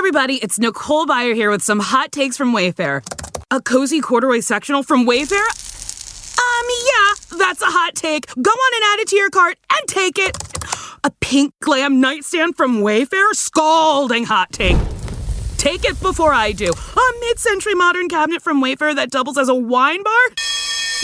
everybody, it's Nicole Byer here with some hot takes from Wayfair. A cozy corduroy sectional from Wayfair? Yeah, that's a hot take. Go on and add it to your cart and take it. A pink glam nightstand from Wayfair? Scalding hot take. Take it before I do. A mid-century modern cabinet from Wayfair that doubles as a wine bar?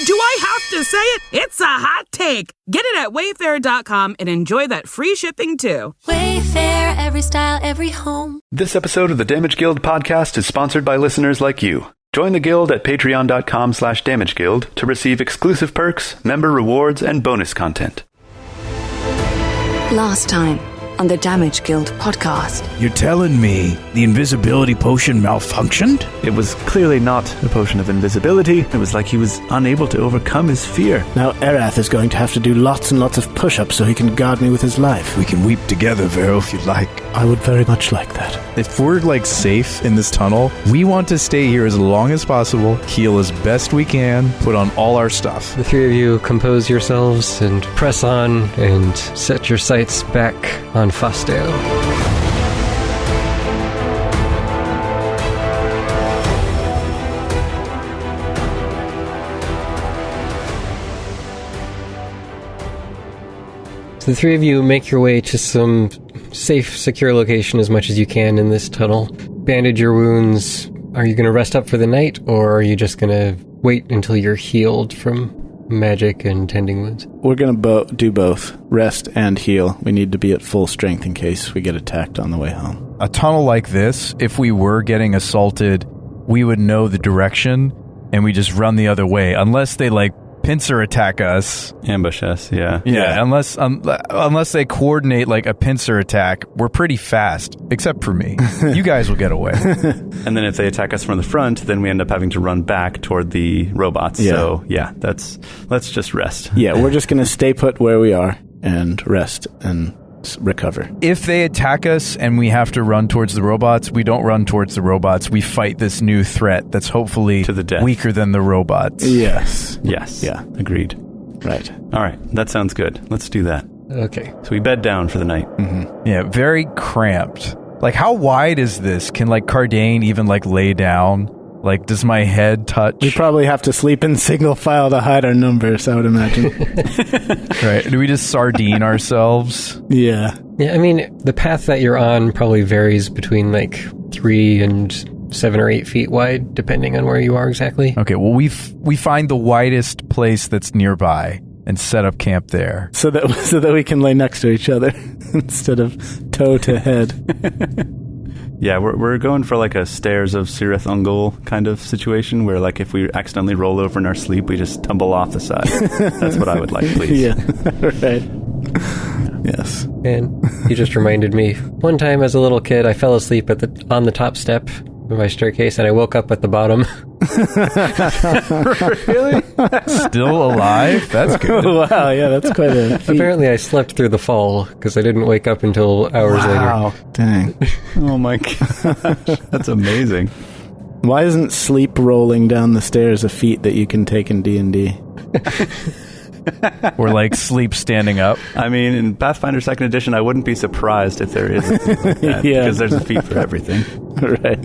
Do I have to say it? It's a hot take. Get it at wayfair.com and enjoy that free shipping too. Wayfair, every style, every home. This episode of the Damage Guild podcast is sponsored by listeners like you. Join the guild at patreon.com/damageguild to receive exclusive perks, member rewards, and bonus content. Last time on the Damage Guild podcast. You're telling me the invisibility potion malfunctioned? It was clearly not a potion of invisibility. It was like he was unable to overcome his fear. Now Erath is going to have to do lots and lots of push-ups so he can guard me with his life. We can weep together, Verrol, if you'd like. I would very much like that. If we're, safe in this tunnel, we want to stay here as long as possible, heal as best we can, put on all our stuff. The three of you compose yourselves and press on and set your sights back on Fosdale. So the three of you make your way to some safe, secure location as much as you can in this tunnel. Bandage your wounds. Are you going to rest up for the night, or are you just going to wait until you're healed from magic and tending wounds? We're going to do both. Rest and heal. We need to be at full strength in case we get attacked on the way home. A tunnel like this, if we were getting assaulted, we would know the direction, and we just run the other way, unless they, pincer attack us. Ambush us, yeah. Yeah, unless they coordinate a pincer attack, we're pretty fast, except for me. You guys will get away. And then if they attack us from the front, then we end up having to run back toward the robots. Yeah. So, yeah, let's just rest. Yeah, we're just going to stay put where we are and rest and recover. If they attack us and we have to run towards the robots, we don't run towards the robots. We fight this new threat that's hopefully to the death. Weaker than the robots. Yes. Yeah. Agreed. Right. All right. That sounds good. Let's do that. Okay. So we bed down for the night. Mm-hmm. Yeah, very cramped. How wide is this? Can Kardain even lay down? Does my head touch? We probably have to sleep in single file to hide our numbers, I would imagine. Right. Do we just sardine ourselves? Yeah. Yeah, I mean, the path that you're on probably varies between 3 and 7 or 8 feet wide, depending on where you are exactly. Okay, well, we find the widest place that's nearby and set up camp there. So that we can lay next to each other instead of toe to head. Yeah, we're going for a Stairs of Cirith Ungol kind of situation where if we accidentally roll over in our sleep, we just tumble off the side. That's what I would like, please. Yeah, right. Yes. And you just reminded me, one time as a little kid, I fell asleep on the top step of my staircase and I woke up at the bottom. Really? Still alive? That's good. Wow, yeah, that's quite a feat. Apparently I slept through the fall because I didn't wake up until hours later. Wow, dang. Oh my gosh, that's amazing. Why isn't sleep rolling down the stairs a feat that you can take in D&D? Or sleep standing up. I mean, in Pathfinder 2nd Edition, I wouldn't be surprised if there is a feat like that, yeah. Because there's a feat for everything. Right.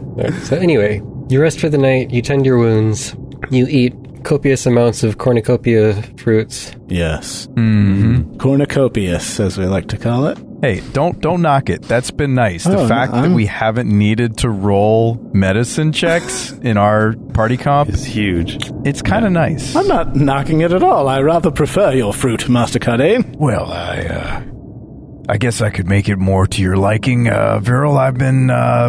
So anyway, you rest for the night, you tend your wounds, you eat copious amounts of cornucopia fruits. Yes. Mm-hmm. Cornucopious, as we like to call it. Hey, don't knock it. That's been nice. The fact that we haven't needed to roll medicine checks in our party comp is huge. It's kind of nice. I'm not knocking it at all. I rather prefer your fruit, Master Kardain. Well, I guess I could make it more to your liking. Verrol, I've been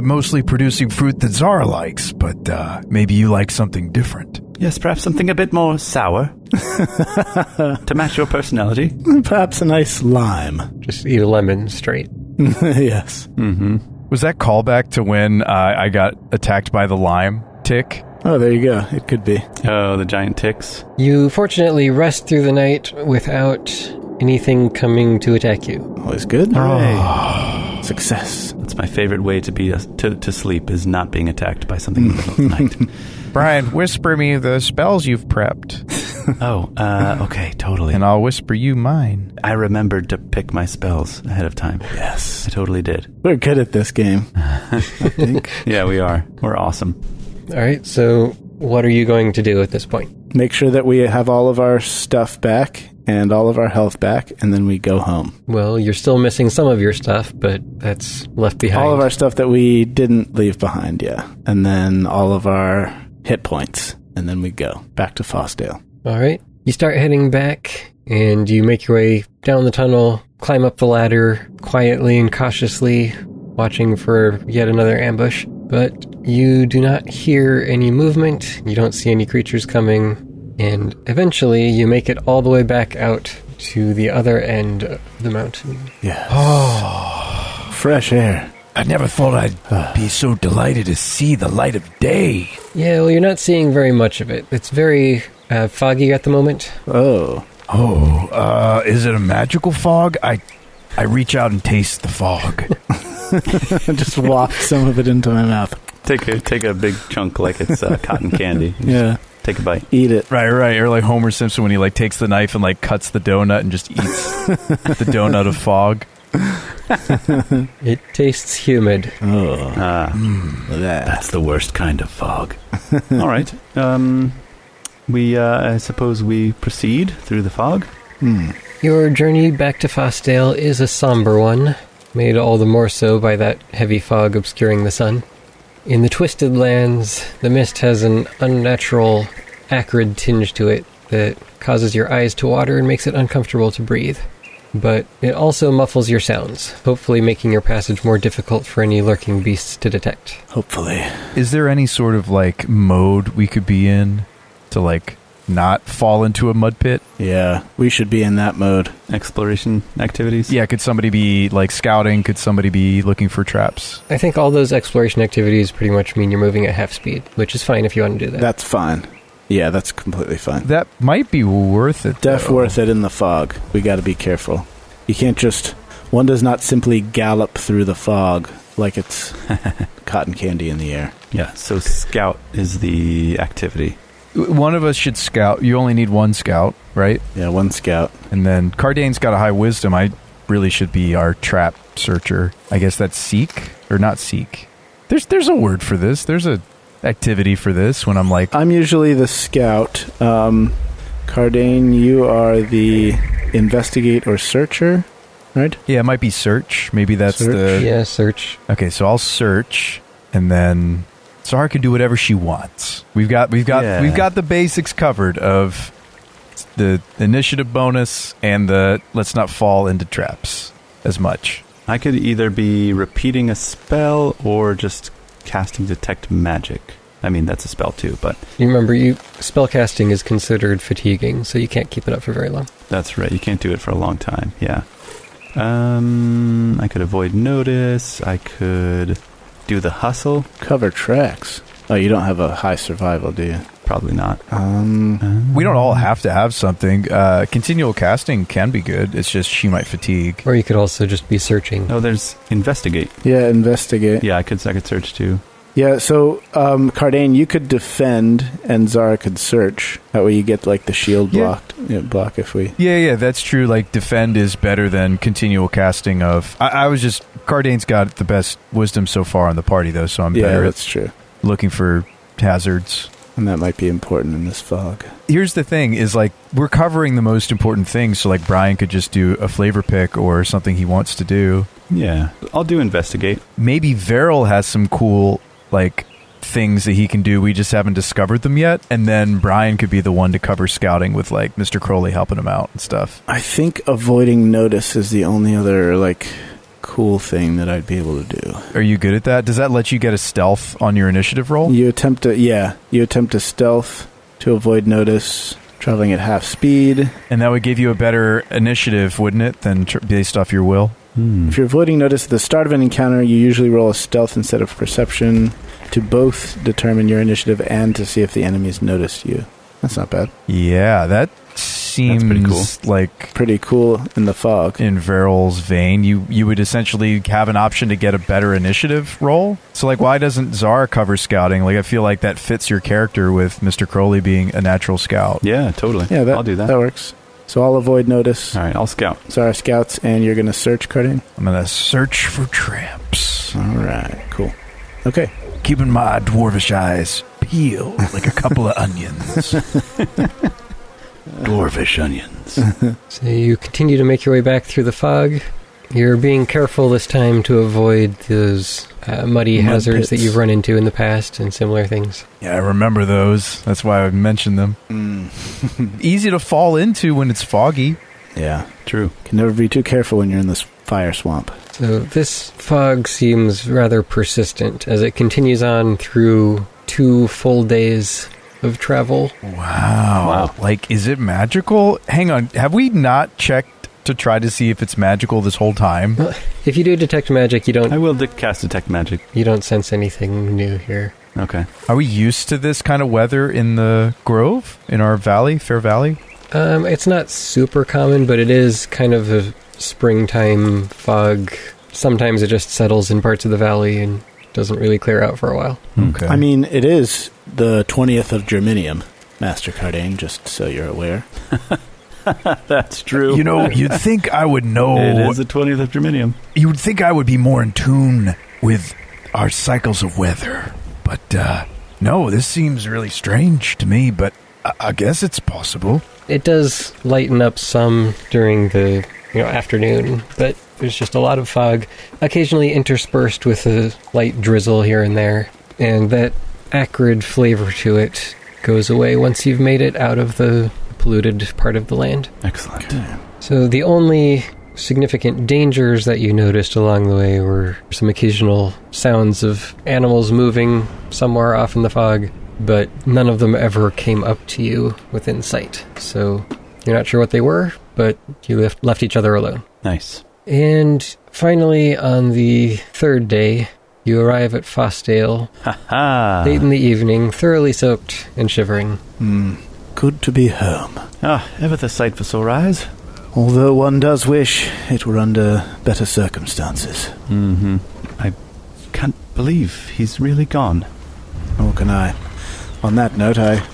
mostly producing fruit that Zara likes, but maybe you like something different. Yes, perhaps something a bit more sour to match your personality. Perhaps a nice lime. Just eat a lemon straight. Yes. Mm-hmm. Was that callback to when I got attacked by the lime tick? Oh, there you go. It could be. Oh, the giant ticks. You fortunately rest through the night without anything coming to attack you. Always good. Oh. Success. That's my favorite way to be to sleep, is not being attacked by something in the middle of the night. Brian, whisper me the spells you've prepped. Okay, totally. And I'll whisper you mine. I remembered to pick my spells ahead of time. Yes. I totally did. We're good at this game, I think. Yeah, we are. We're awesome. All right, so what are you going to do at this point? Make sure that we have all of our stuff back and all of our health back, and then we go home. Well, you're still missing some of your stuff, but that's left behind. All of our stuff that we didn't leave behind, yeah. And then all of our hit points, and then we go back to Fosdale. All right. You start heading back, and you make your way down the tunnel, climb up the ladder quietly and cautiously, watching for yet another ambush. But you do not hear any movement, you don't see any creatures coming, and eventually you make it all the way back out to the other end of the mountain. Yeah. Oh, fresh air. I never thought I'd be so delighted to see the light of day. Yeah, well, you're not seeing very much of it. It's very foggy at the moment. Oh. Is it a magical fog? I reach out and taste the fog. Just waft some of it into my mouth. Take a big chunk like it's cotton candy. Yeah. Take a bite. Eat it. Right. Or like Homer Simpson when he like takes the knife and like cuts the donut and just eats the donut of fog. It tastes humid. Oh. That's the worst kind of fog. All right. I suppose we proceed through the fog. Your journey back to Fosdale is a somber one, made all the more so by that heavy fog obscuring the sun. In the Twisted Lands, the mist has an unnatural, acrid tinge to it that causes your eyes to water and makes it uncomfortable to breathe. But it also muffles your sounds, hopefully making your passage more difficult for any lurking beasts to detect. Hopefully. Is there any sort of like mode we could be in to like not fall into a mud pit? Yeah, we should be in that mode. Exploration activities? Yeah, could somebody be like scouting? Could somebody be looking for traps? I think all those exploration activities pretty much mean you're moving at half speed, which is fine if you want to do that. That's fine. Yeah, that's completely fine. That might be worth it. Def worth it in the fog. We got to be careful. You can't just... One does not simply gallop through the fog like it's cotton candy in the air. Yeah, so scout is the activity. One of us should scout. You only need one scout, right? Yeah, one scout. And then Kardain's got a high wisdom. I really should be our trap searcher. I guess that's seek or not seek. There's a word for this. There's a activity for this when I'm like... I'm usually the scout. Kardain, you are the investigate or searcher, right? Yeah, it might be search. Maybe that's Search? Yeah, search. Okay, so I'll search, and then Zara can do whatever she wants. We've got the basics covered of the initiative bonus and the let's not fall into traps as much. I could either be repeating a spell or just casting detect magic. I mean, that's a spell too, but... You remember, spellcasting is considered fatiguing, so you can't keep it up for very long. That's right. You can't do it for a long time. Yeah. I could avoid notice. I could do the hustle. Cover tracks. Oh, you don't have a high survival, do you? Probably not. We don't all have to have something. Continual casting can be good. It's just she might fatigue. Or you could also just be searching. Oh, there's investigate. Yeah, investigate. Yeah, I could search too. Yeah, so Kardain, you could defend and Zara could search. That way you get like the shield block if we... Yeah, that's true. Like defend is better than continual casting of... I was just... Kardain's got the best wisdom so far in the party though, so I'm better that's true. Looking for hazards. And that might be important in this fog. Here's the thing, is like, we're covering the most important things, so like Brian could just do a flavor pick or something he wants to do. Yeah, I'll do investigate. Maybe Verrol has some cool, like, things that he can do. We just haven't discovered them yet. And then Brian could be the one to cover scouting with, like, Mr. Crowley helping him out and stuff. I think avoiding notice is the only other, like... cool thing that I'd be able to do. Are you good at that? Does that let you get a stealth on your initiative roll? You attempt to stealth to avoid notice, traveling at half speed. And that would give you a better initiative, wouldn't it, than based off your will? If you're avoiding notice at the start of an encounter, you usually roll a stealth instead of perception to both determine your initiative and to see if the enemy's noticed you. That's not bad. Yeah, that seems pretty cool in the fog. In Verrol's vein, you would essentially have an option to get a better initiative roll. So, why doesn't Zara cover scouting? I feel like that fits your character with Mr. Crowley being a natural scout. Yeah, totally. Yeah, I'll do that. That works. So I'll avoid notice. All right, I'll scout. Zara scouts, and you're going to search, Kardain? I'm going to search for traps. All right, cool. Okay. Keeping my dwarvish eyes peeled like a couple of onions. Dwarvish onions. So you continue to make your way back through the fog. You're being careful this time to avoid those muddy hazards that you've run into in the past and similar things. Yeah, I remember those. That's why I mentioned them. Easy to fall into when it's foggy. Yeah, true. Can never be too careful when you're in this fire swamp. So this fog seems rather persistent as it continues on through 2 full days of travel. Wow. Is it magical? Hang on. Have we not checked to try to see if it's magical this whole time? Well, if you do detect magic, you don't... I will cast detect magic. You don't sense anything new here. Okay. Are we used to this kind of weather in the Grove? In our valley? Fair Valley? It's not super common, but it is kind of a springtime fog. Sometimes it just settles in parts of the valley and doesn't really clear out for a while. Okay. I mean, it is the 20th of Germanium, Master Kardain, just so you're aware. That's true. You'd think I would know. It is the 20th of Germanium. You would think I would be more in tune with our cycles of weather. But, no, this seems really strange to me, but I guess it's possible. It does lighten up some during the afternoon, but there's just a lot of fog, occasionally interspersed with a light drizzle here and there, and that acrid flavor to it goes away once you've made it out of the polluted part of the land. Excellent. Okay. So the only significant dangers that you noticed along the way were some occasional sounds of animals moving somewhere off in the fog, but none of them ever came up to you within sight. So you're not sure what they were, but you left each other alone. Nice. And finally, on the 3rd day, you arrive at Fosdale late in the evening, thoroughly soaked and shivering. Good to be home. Ever the sight for sore eyes. Although one does wish it were under better circumstances. Mm-hmm. I can't believe he's really gone. Nor can I. On that note, I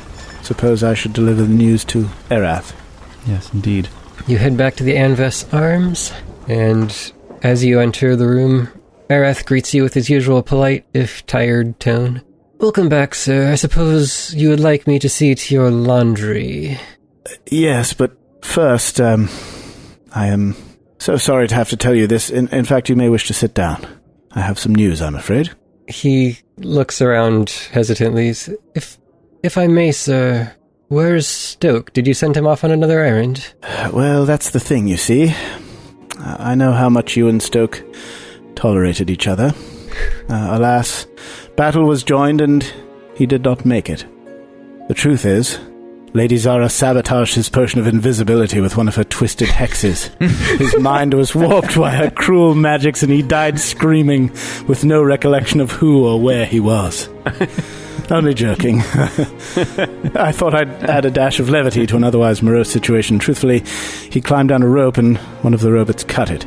suppose I should deliver the news to Erath. Yes, indeed. You head back to the Anves Arms, and as you enter the room, Erath greets you with his usual polite, if tired, tone. Welcome back, sir. I suppose you would like me to see to your laundry. Yes, but first, I am so sorry to have to tell you this. In fact, you may wish to sit down. I have some news, I'm afraid. He looks around hesitantly. If I may, sir, where's Stoke? Did you send him off on another errand? Well, that's the thing, you see. I know how much you and Stoke tolerated each other. Alas, battle was joined and he did not make it. The truth is, Lady Zara sabotaged his potion of invisibility with one of her twisted hexes. His mind was warped by her cruel magics and he died screaming with no recollection of who or where he was. Only joking. I thought I'd add a dash of levity to an otherwise morose situation. Truthfully, he climbed down a rope and one of the robots cut it.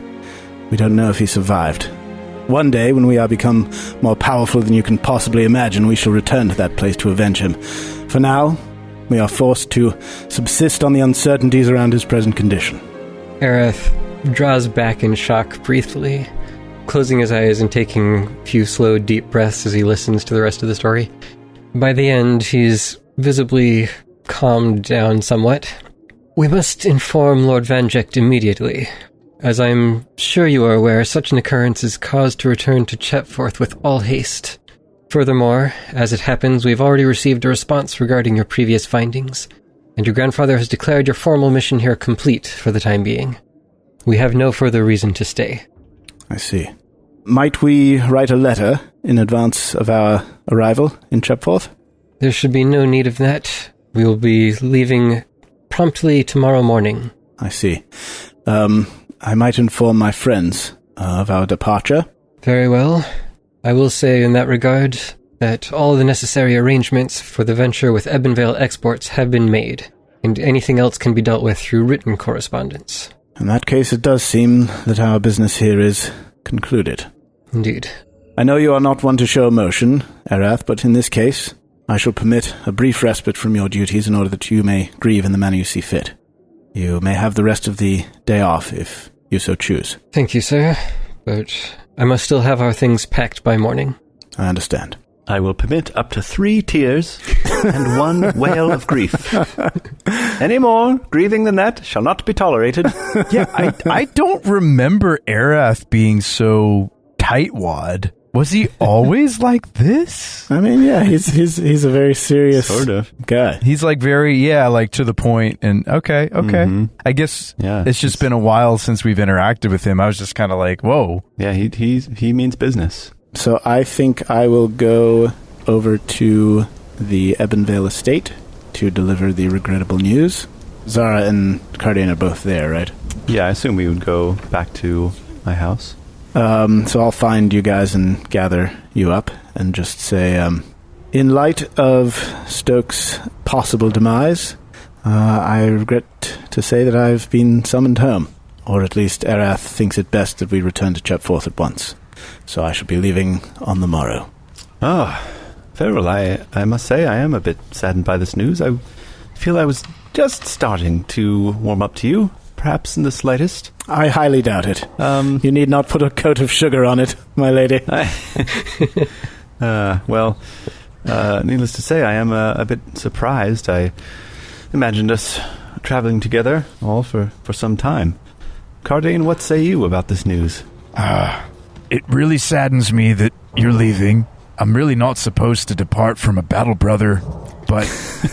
We don't know if he survived. One day, when we are become more powerful than you can possibly imagine, we shall return to that place to avenge him. For now, we are forced to subsist on the uncertainties around his present condition. Erath draws back in shock briefly, closing his eyes and taking a few slow, deep breaths as he listens to the rest of the story. By the end, he's visibly calmed down somewhat. We must inform Lord Vanject immediately. As I'm sure you are aware, such an occurrence is cause to return to Chetforth with all haste. Furthermore, as it happens, we've already received a response regarding your previous findings, and your grandfather has declared your formal mission here complete for the time being. We have no further reason to stay. I see. Might we write a letter in advance of our arrival in Chetforth? There should be no need of that. We will be leaving promptly tomorrow morning. I see. I might inform my friends of our departure. Very well. I will say in that regard that all the necessary arrangements for the venture with Ebonvale Exports have been made. and anything else can be dealt with through written correspondence. In that case, it does seem that our business here is concluded. Indeed. I know you are not one to show emotion, Erath, but in this case, I shall permit a brief respite from your duties in order that you may grieve in the manner you see fit. You may have the rest of the day off if you so choose. Thank you, sir, but I must still have our things packed by morning. I understand. I will permit up to 3 tears and 1 wail of grief. Any more grieving than that shall not be tolerated. Yeah, I don't remember Erath being so tightwad. Was he always like this? I mean, yeah, he's a very serious sort of guy. He's like very, like to the point, and okay. Mm-hmm. I guess it's just been a while since we've interacted with him. I was just kind of like, whoa. Yeah, he means business. So I think I will go over to the Ebonvale estate to deliver the regrettable news. Zara and Kardain are both there, right? Yeah, I assume we would go back to my house. So I'll find you guys and gather you up and just say, in light of Stokes' possible demise, I regret to say that I've been summoned home. Or at least Erath thinks it best that we return to Chepforth at once. So I shall be leaving on the morrow. Verrol, I must say I am a bit saddened by this news. I feel I was just starting to warm up to you, perhaps in the slightest. I highly doubt it. You need not put a coat of sugar on it, my lady. Needless to say, I am a bit surprised. I imagined us traveling together all for some time. Kardain, what say you about this news? It really saddens me that you're leaving. I'm really not supposed to depart from a battle brother, but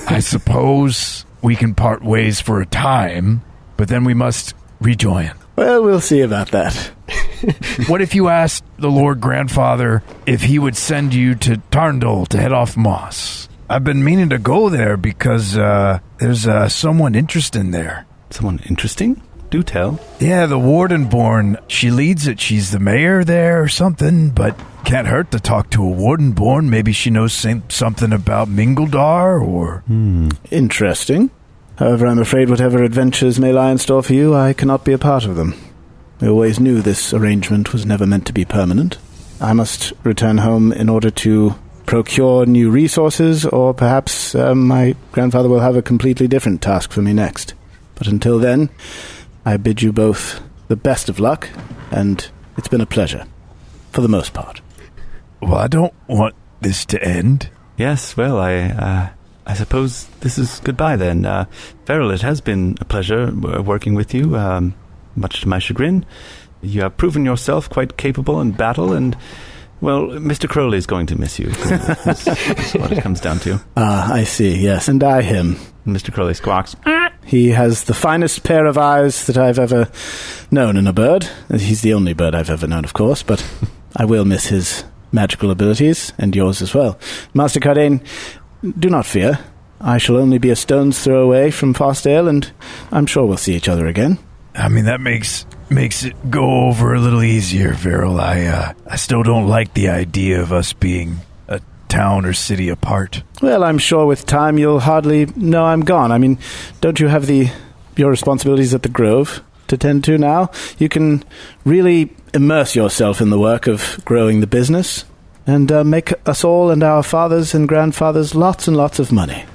I suppose we can part ways for a time, but then we must rejoin. Well, we'll see about that. What if you asked the Lord Grandfather if he would send you to Tarndal to head off Moss? I've been meaning to go there because there's someone interesting there. Someone interesting? Do tell. Yeah, the Wardenborn. She leads it. She's the mayor there or something, but can't hurt to talk to a Wardenborn. Maybe she knows something about Mingledar or... Interesting. However, I'm afraid whatever adventures may lie in store for you, I cannot be a part of them. I always knew this arrangement was never meant to be permanent. I must return home in order to procure new resources, or perhaps my grandfather will have a completely different task for me next. But until then, I bid you both the best of luck, and it's been a pleasure, for the most part. Well, I don't want this to end. Yes, well, I suppose this is goodbye then. Verrol, it has been a pleasure working with you, much to my chagrin. You have proven yourself quite capable in battle, and, well, Mr. Crowley is going to miss you. That's what it comes down to. I see, yes, and I him. Mr. Crowley squawks. He has the finest pair of eyes that I've ever known in a bird. He's the only bird I've ever known, of course, but I will miss his magical abilities, and yours as well. Master Kardain, do not fear. I shall only be a stone's throw away from Fostdale, and I'm sure we'll see each other again. I mean, that makes it go over a little easier, Verrol. I still don't like the idea of us being a town or city apart. Well, I'm sure with time you'll hardly know I'm gone. I mean, don't you have your responsibilities at the Grove to tend to now? You can really immerse yourself in the work of growing the business and make us all and our fathers and grandfathers lots and lots of money.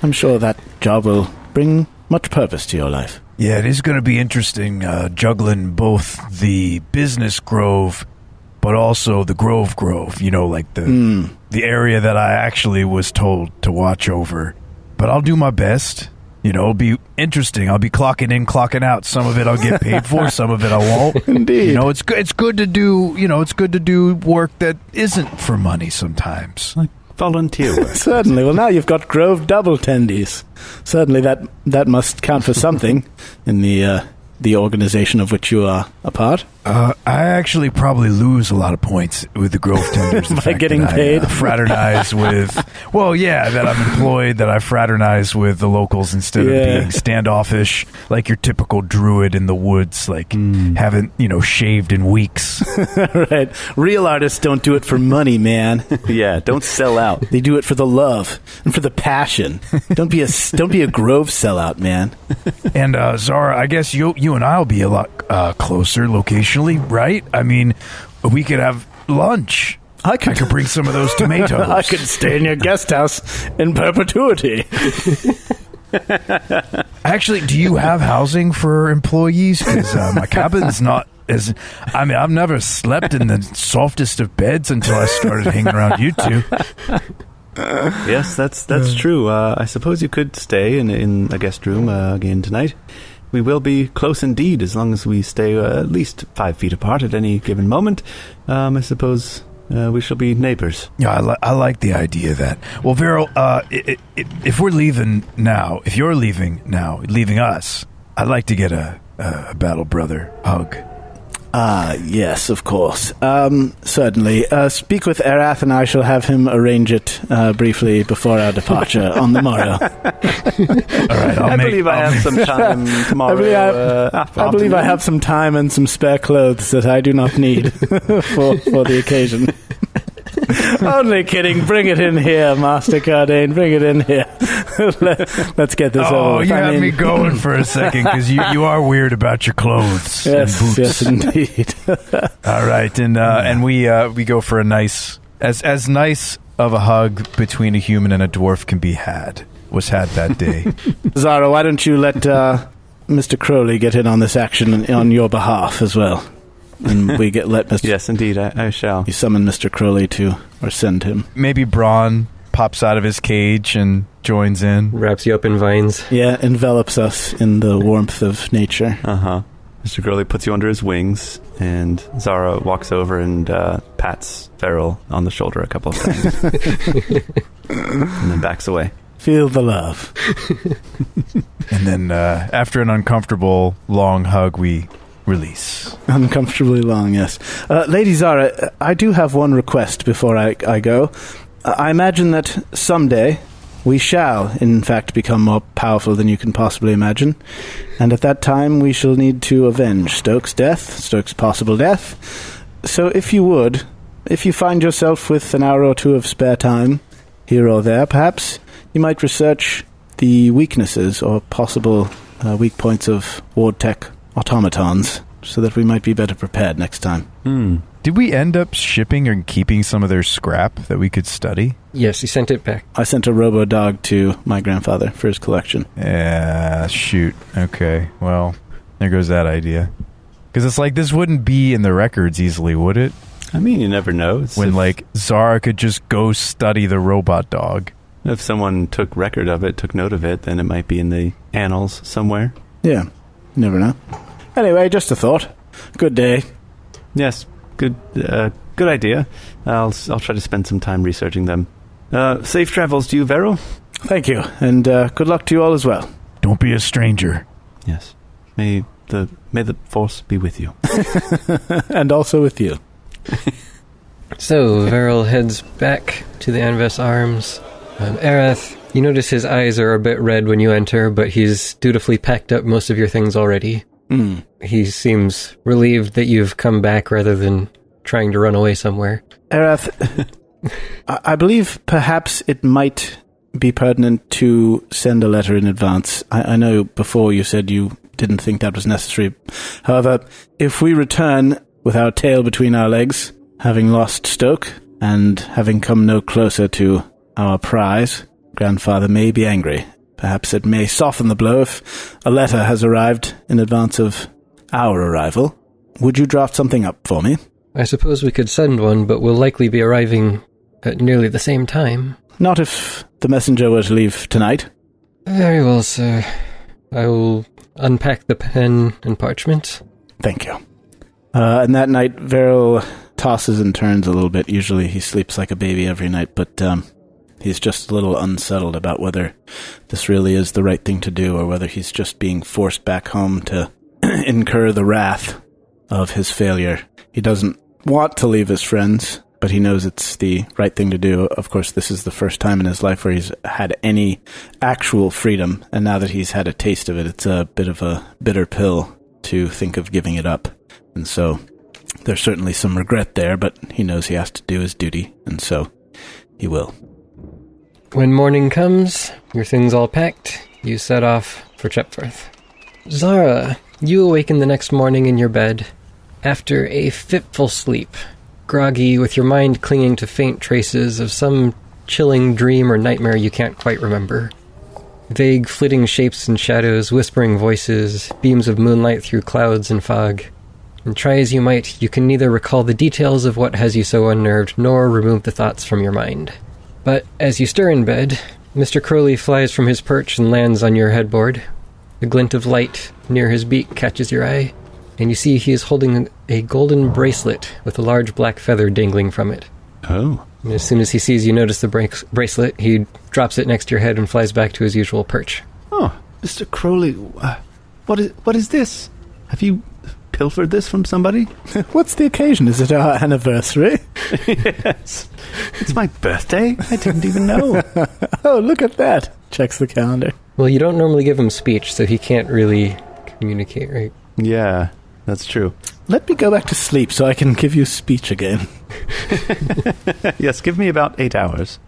I'm sure that job will bring much purpose to your life. Yeah, it is going to be interesting juggling both the business grove but also the Grove, you know, like the area that I actually was told to watch over. But I'll do my best. You know, it'll be interesting. I'll be clocking in, clocking out. Some of it I'll get paid for, some of it I won't. Indeed. You know, it's good to do, it's good to do work that isn't for money sometimes. Like volunteer work. Certainly. Well, now you've got Grove double tendies. Certainly that must count for something in the organization of which you are a part. I actually probably lose a lot of points with the Grove Tenders. By getting paid? I fraternize with... Well, yeah, that I'm employed, that I fraternize with the locals instead of being standoffish, like your typical druid in the woods, like haven't, shaved in weeks. Right. Real artists don't do it for money, man. Yeah, don't sell out. They do it for the love and for the passion. Don't be a Grove sellout, man. And Zara, I guess you and I'll be a lot closer locationally, right? I mean, we could have lunch. I could bring some of those tomatoes. I could stay in your guest house in perpetuity. Actually, do you have housing for employees? Because my cabin's not as... I mean, I've never slept in the softest of beds until I started hanging around you two. Yes, that's true. I suppose you could stay in a guest room again tonight. We will be close indeed as long as we stay at least 5 feet apart at any given moment. I suppose we shall be neighbors. Yeah, I like the idea of that. Well, Verrol, if we're leaving now, if you're leaving now, leaving us, I'd like to get a battle brother hug. Yes, of course. Certainly. Speak with Erath and I shall have him arrange it briefly before our departure on the morrow. All right, I believe I have some time tomorrow. I believe I have some time and some spare clothes that I do not need for the occasion. Only kidding. Bring it in here, Master Kardain. Bring it in here. Let's get this over. Oh, you had me going for a second because you are weird about your clothes and boots. Yes, indeed. All right, and we go for a nice, as nice of a hug between a human and a dwarf can be had. Was had that day. Zara, why don't you let Mr. Crowley get in on this action on your behalf as well? And we let Mr. Yes, indeed, I shall. You summon Mr. Crowley or send him. Maybe Braun pops out of his cage and joins in. Wraps you up in vines. Yeah, envelops us in the warmth of nature. Uh-huh. Mr. Crowley puts you under his wings, and Zara walks over and pats Verrol on the shoulder a couple of times. And then backs away. Feel the love. And then after an uncomfortable long hug, we release. Uncomfortably long, yes. Lady Zara, I do have one request before I go. I imagine that someday we shall, in fact, become more powerful than you can possibly imagine. And at that time, we shall need to avenge Stokes' possible death. So if you find yourself with an hour or two of spare time, here or there, perhaps, you might research the weaknesses or possible weak points of Ward Tech automatons, so that we might be better prepared next time. Did we end up shipping or keeping some of their scrap that we could study? Yes, he sent it back. I sent a robo-dog to my grandfather for his collection. Yeah, shoot. Okay, well, there goes that idea. Because it's like, this wouldn't be in the records easily, would it? I mean, you never know. Zara could just go study the robot dog. If someone took record of it, took note of it, then it might be in the annals somewhere. Yeah, you never know. Anyway, just a thought. Good day. Yes, good idea. I'll try to spend some time researching them. Safe travels to you, Verrol. Thank you, and good luck to you all as well. Don't be a stranger. Yes. May the force be with you. And also with you. So, Verrol heads back to the Anves Arms. Erath, you notice his eyes are a bit red when you enter, but he's dutifully packed up most of your things already. He seems relieved that you've come back rather than trying to run away somewhere. Erath, I believe perhaps it might be pertinent to send a letter in advance. I know before you said you didn't think that was necessary. However, if we return with our tail between our legs, having lost Stoke, and having come no closer to our prize, Grandfather may be angry. Perhaps it may soften the blow if a letter has arrived in advance of our arrival. Would you draft something up for me? I suppose we could send one, but we'll likely be arriving at nearly the same time. Not if the messenger were to leave tonight. Very well, sir. I will unpack the pen and parchment. Thank you. And that night, Verrol tosses and turns a little bit. Usually he sleeps like a baby every night, but he's just a little unsettled about whether this really is the right thing to do or whether he's just being forced back home to incur the wrath of his failure. He doesn't want to leave his friends, but he knows it's the right thing to do. Of course, this is the first time in his life where he's had any actual freedom, and now that he's had a taste of it, it's a bit of a bitter pill to think of giving it up. And so there's certainly some regret there, but he knows he has to do his duty, and so he will. When morning comes, your things all packed, you set off for Chepworth. Zara, you awaken the next morning in your bed after a fitful sleep, groggy with your mind clinging to faint traces of some chilling dream or nightmare you can't quite remember. Vague flitting shapes and shadows, whispering voices, beams of moonlight through clouds and fog. And try as you might, you can neither recall the details of what has you so unnerved, nor remove the thoughts from your mind. But as you stir in bed, Mr. Crowley flies from his perch and lands on your headboard. A glint of light near his beak catches your eye, and you see he is holding a golden bracelet with a large black feather dangling from it. Oh. And as soon as he sees you notice the bracelet, he drops it next to your head and flies back to his usual perch. Oh, Mr. Crowley, what is this? Have you pilfered this from somebody? What's the occasion? Is it our anniversary? Yes. It's my birthday? I didn't even know. Oh, look at that. Checks the calendar. Well, you don't normally give him speech, so he can't really communicate, right? Yeah, that's true. Let me go back to sleep so I can give you speech again. Yes, give me about 8 hours.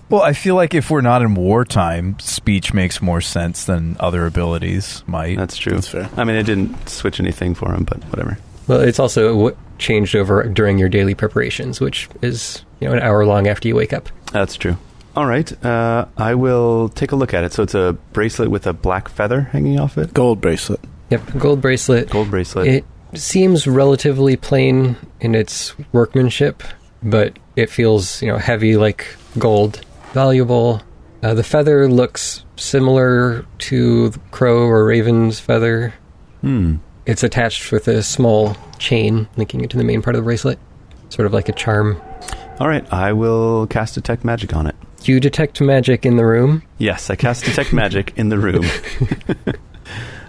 Well, I feel like if we're not in wartime, speech makes more sense than other abilities might. That's true. That's fair. I mean, it didn't switch anything for him, but whatever. Well, it's also changed over during your daily preparations, which is, an hour long after you wake up. That's true. All right, I will take a look at it. So it's a bracelet with a black feather hanging off it? Gold bracelet. Yep, gold bracelet. Gold bracelet. It seems relatively plain in its workmanship, but it feels, heavy like gold. Valuable. The feather looks similar to the crow or raven's feather. It's attached with a small chain linking it to the main part of the bracelet, sort of like a charm. All right, I will cast Detect Magic on it. You detect magic in the room? Yes, I cast Detect Magic in the room.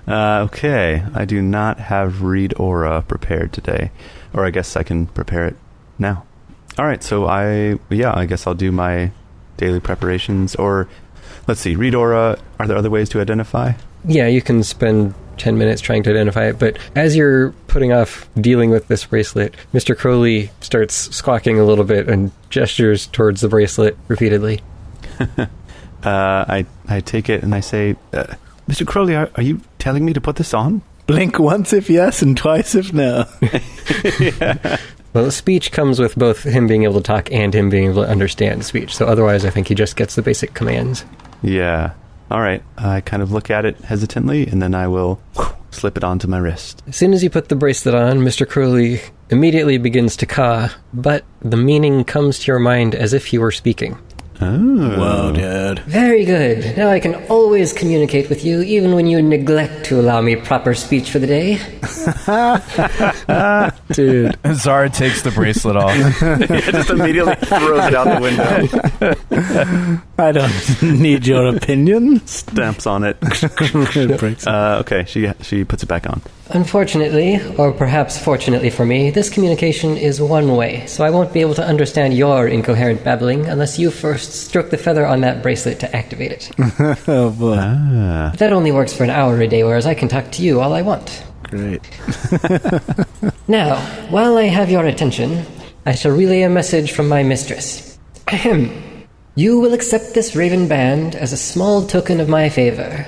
Okay, I do not have Read Aura prepared today. Or I guess I can prepare it now. All right, so I guess I'll do my daily preparations. Or, let's see, Read Aura, are there other ways to identify? Yeah, you can spend 10 minutes trying to identify it, but as you're putting off dealing with this bracelet, Mr. Crowley starts squawking a little bit and gestures towards the bracelet repeatedly. I take it and I say, Mr. Crowley, are you telling me to put this on? Blink once if yes and twice if no. Yeah. Well, speech comes with both him being able to talk and him being able to understand speech, so otherwise I think he just gets the basic commands. Yeah. All right. I kind of look at it hesitantly, and then I will slip it onto my wrist. As soon as you put the bracelet on, Mr. Crowley immediately begins to caw, but the meaning comes to your mind as if he were speaking. Oh. Whoa, dude. Very good. Now I can always communicate with you, even when you neglect to allow me proper speech for the day. Dude. Zara takes the bracelet off. Yeah, just immediately throws it out the window. I don't need your opinion. Stamps on it. It breaks. Okay, she puts it back on. Unfortunately, or perhaps fortunately for me, this communication is one way, so I won't be able to understand your incoherent babbling unless you first stroke the feather on that bracelet to activate it. Oh, boy. Ah. That only works for an hour a day, whereas I can talk to you all I want. Great. Now, while I have your attention, I shall relay a message from my mistress. Ahem. You will accept this raven band as a small token of my favor.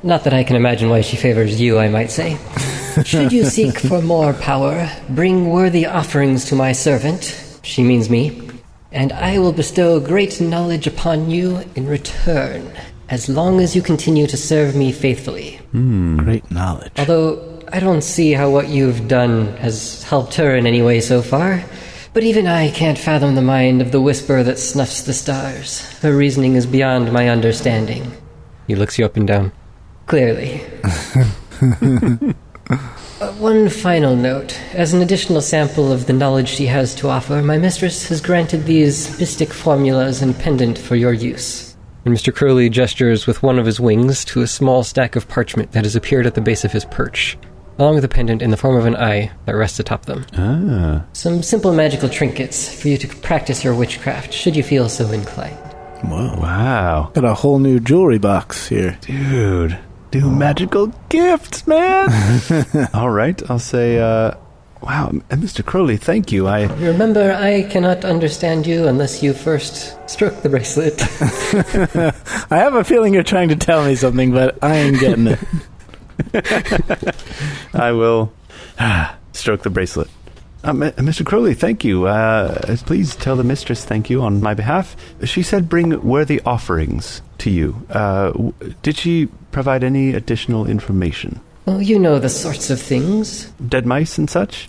Not that I can imagine why she favors you, I might say. Should you seek for more power, bring worthy offerings to my servant, she means me, and I will bestow great knowledge upon you in return, as long as you continue to serve me faithfully. Great knowledge. Although I don't see how what you've done has helped her in any way so far, but even I can't fathom the mind of the whisper that snuffs the stars. Her reasoning is beyond my understanding. He looks you up and down. Clearly. One final note. As an additional sample of the knowledge she has to offer, my mistress has granted these mystic formulas and pendant for your use. And Mr. Crowley gestures with one of his wings to a small stack of parchment that has appeared at the base of his perch. along with a pendant in the form of an eye that rests atop them. Ah. Some simple magical trinkets for you to practice your witchcraft, should you feel so inclined. Whoa. Wow. Got a whole new jewelry box here. Dude. Magical gifts, man. All right. I'll say, wow, Mr. Crowley, thank you. Remember, I cannot understand you unless you first stroke the bracelet. I have a feeling you're trying to tell me something, but I ain't getting it. I will stroke the bracelet. Mr. Crowley, thank you. Please tell the mistress thank you on my behalf. She said bring worthy offerings to you. Did she provide any additional information? Oh, you know the sorts of things. Dead mice and such?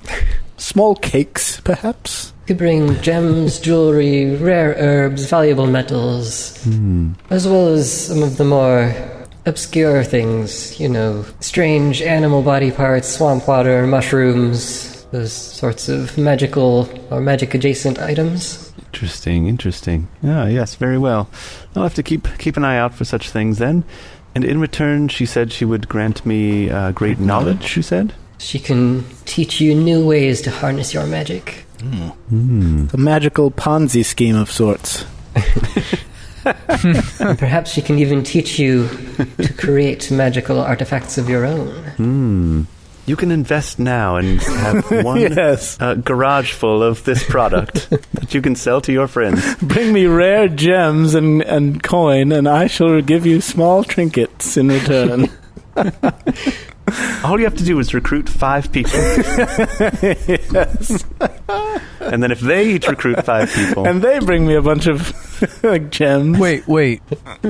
Small cakes, perhaps? You could bring gems, jewelry, rare herbs, valuable metals, as well as some of the more obscure things, you know, strange animal body parts, swamp water, mushrooms, those sorts of magical or magic-adjacent items. Interesting. Ah, yes, very well. I'll have to keep an eye out for such things then. And in return, she said she would grant me great knowledge, she said? She can teach you new ways to harness your magic. A magical Ponzi scheme of sorts. And perhaps she can even teach you to create magical artifacts of your own. You can invest now and have one Yes. garage full of this product that you can sell to your friends. Bring me rare gems and coin, and I shall give you small trinkets in return. All you have to do is recruit 5 people. Yes. And then if they each recruit 5 people... And they bring me a bunch of like gems. Wait.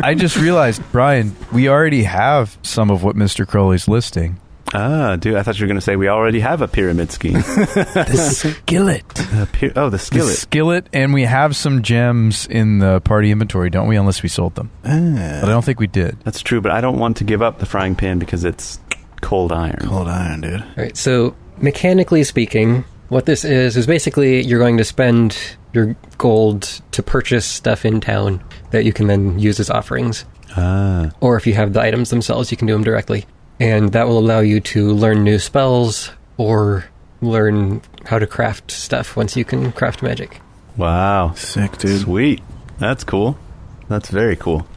I just realized, Brian, we already have some of what Mr. Crowley's listing. Ah, dude, I thought you were going to say we already have a pyramid scheme. The skillet. The skillet. The skillet, and we have some gems in the party inventory, don't we? Unless we sold them. But I don't think we did. That's true, but I don't want to give up the frying pan because it's cold iron. Cold iron, dude. All right, so mechanically speaking, what this is basically you're going to spend your gold to purchase stuff in town that you can then use as offerings. Ah. Or if you have the items themselves, you can do them directly. And that will allow you to learn new spells or learn how to craft stuff once you can craft magic. Wow. Sick, dude. Sweet. That's cool. That's very cool.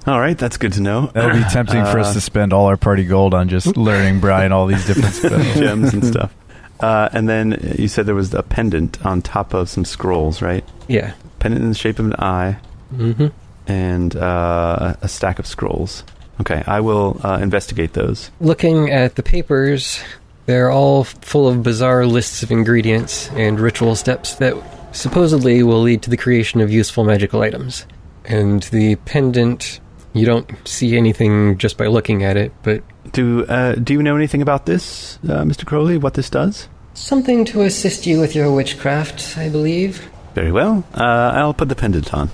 All right, that's good to know. That would be tempting for us to spend all our party gold on just learning Brian all these different spells. Gems and stuff. And then you said there was a pendant on top of some scrolls, right? Yeah. Pendant in the shape of an eye. Mm-hmm. And a stack of scrolls. Okay, I will investigate those. Looking at the papers, they're all full of bizarre lists of ingredients and ritual steps that supposedly will lead to the creation of useful magical items. And the pendant, you don't see anything just by looking at it, but... Do you know anything about this, Mr. Crowley, what this does? Something to assist you with your witchcraft, I believe. Very well. I'll put the pendant on.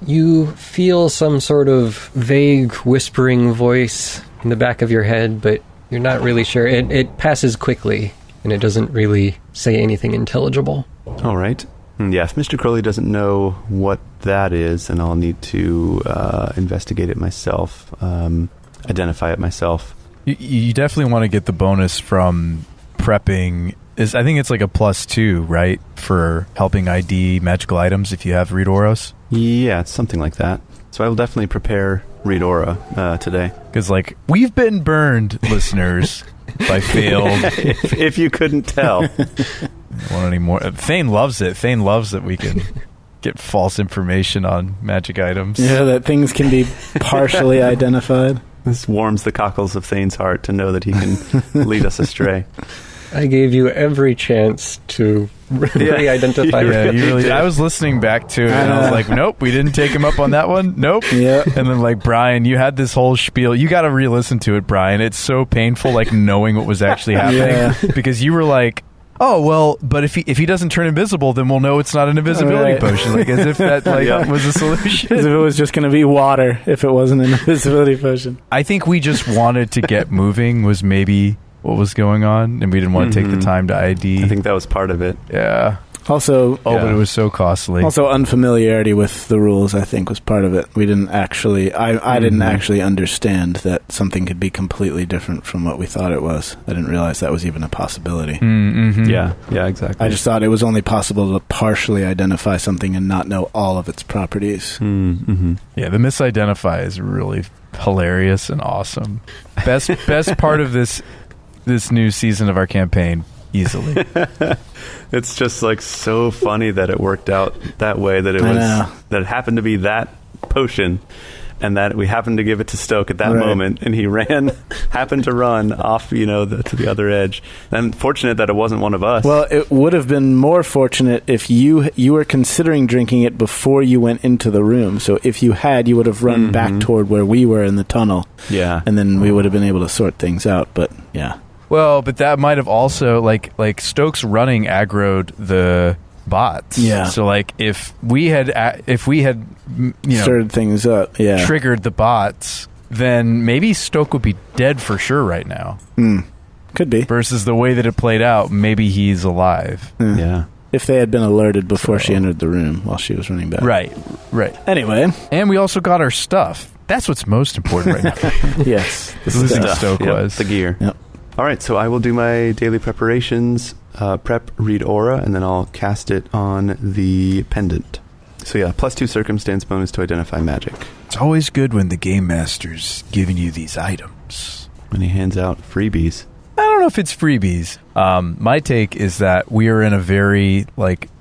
You feel some sort of vague whispering voice in the back of your head, but you're not really sure. It passes quickly, and it doesn't really say anything intelligible. All right. Yeah, if Mr. Crowley doesn't know what that is, then I'll need to investigate it myself, identify it myself. You definitely want to get the bonus from prepping. I think it's like a +2, right, for helping ID magical items if you have Read Auras? Yeah, it's something like that. So I will definitely prepare Read Aura today. Because, like, we've been burned, listeners, by failed. if you couldn't tell. I want any more. Thane loves it. Thane loves that we can get false information on magic items. Yeah, that things can be partially identified. This warms the cockles of Thane's heart to know that he can lead us astray. I gave you every chance to really identify. Yeah, you really did. I was listening back to it, and I was like, nope, we didn't take him up on that one. Nope. Yeah. And then, like, Brian, you had this whole spiel. You got to re-listen to it, Brian. It's so painful, like, knowing what was actually happening. Because you were like, oh, well, but if he doesn't turn invisible, then we'll know it's not an invisibility potion. Like, as if that was a solution. As if it was just going to be water if it wasn't an invisibility potion. I think we just wanted to get moving was maybe what was going on, and we didn't want to take the time to ID. I think that was part of it. Yeah. Also, but it was so costly. Also, unfamiliarity with the rules, I think, was part of it. We didn't actually... I didn't actually understand that something could be completely different from what we thought it was. I didn't realize that was even a possibility. Mm-hmm. Yeah, exactly. I just thought it was only possible to partially identify something and not know all of its properties. Mm-hmm. Yeah, the misidentify is really hilarious and awesome. Best part of this new season of our campaign, easily. It's just like so funny that it worked out that way, that it happened to be that potion, and that we happened to give it to Stoke at that moment, and he happened to run off, to the other edge. And fortunate that it wasn't one of us. Well, it would have been more fortunate if you were considering drinking it before you went into the room. So if you had, you would have run back toward where we were in the tunnel. Yeah. And then we would have been able to sort things out, but yeah. Well, but that might have also, like Stokes running aggroed the bots. Yeah. So, like, if we had stirred things up, triggered the bots, then maybe Stoke would be dead for sure right now. Could be. Versus the way that it played out, maybe he's alive. Yeah. If they had been alerted before she entered the room while she was running back. Right. Anyway. And we also got our stuff. That's what's most important right now. Yes. Losing Stoke was. The gear. Yep. All right, so I will do my daily preparations, prep, read aura, and then I'll cast it on the pendant. So yeah, +2 circumstance bonus to identify magic. It's always good when the game master's giving you these items. And he hands out freebies. I don't know if it's freebies. My take is that we are in a very,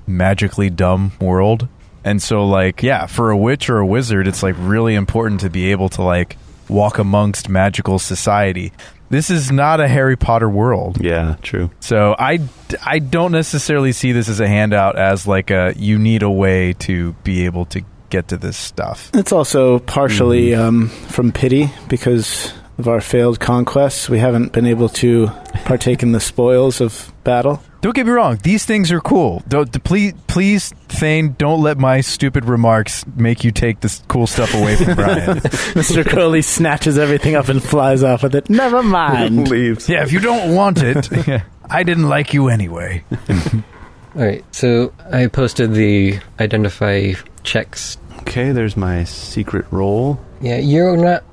magically dumb world. And so, for a witch or a wizard, it's, really important to be able to, walk amongst magical society. This is not a Harry Potter world. Yeah, true. So I don't necessarily see this as a handout, as you need a way to be able to get to this stuff. It's also partially from pity because of our failed conquests. We haven't been able to partake in the spoils of battle. Don't get me wrong; these things are cool. Please, Thane, don't let my stupid remarks make you take this cool stuff away from Brian. Mr. Crowley snatches everything up and flies off with it. Never mind. Leaves. Yeah, if you don't want it, I didn't like you anyway. All right, so I posted the identify checks. Okay, there's my secret roll. Yeah, you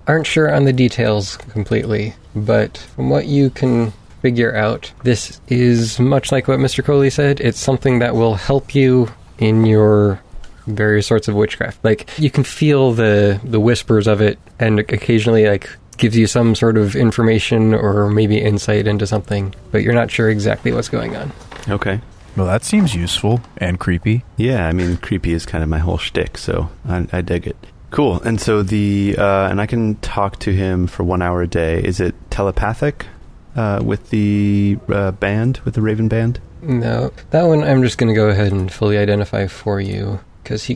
aren't sure on the details completely, but from what you can figure out, this is much like what Mr. Crowley said. It's something that will help you in your various sorts of witchcraft. You can feel the whispers of it, and occasionally gives you some sort of information or maybe insight into something, but you're not sure exactly what's going on. Okay. Well, that seems useful and creepy. Yeah, I mean, creepy is kind of my whole shtick, so I dig it. Cool. And so and I can talk to him for 1 hour a day. Is it telepathic with the band, with the Raven band? No, that one I'm just going to go ahead and fully identify for you, because he